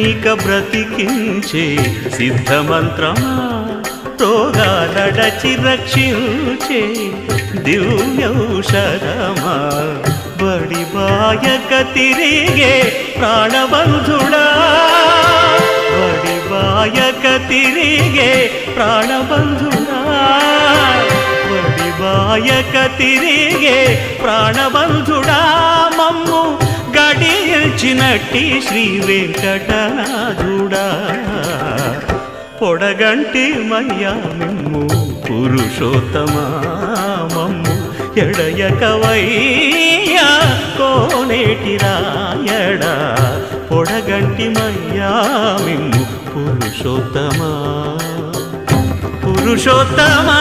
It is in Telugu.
నీక బ్రతికించే సిద్ధమంత్రమా రోగాలడచి రక్షించే దివ్యౌషధమా బడి బాయక తిరిగే ప్రాణబంధుడా బడి బాయక తిరిగే ప్రాణబంధుడా బడి బాయక తిరిగే ప్రాణబంధుడా మమ్ము గడిచినట్టి శ్రీ వెంకటనాథుడా పొడగంటి మయ్యా మిమ్ము పురుషోత్తమా మమ్ము ఎడయకవయ్యా కోనేటి రాయడా పొడగంటి మయ్యా మిమ్ము పురుషోత్తమా పురుషోత్తమా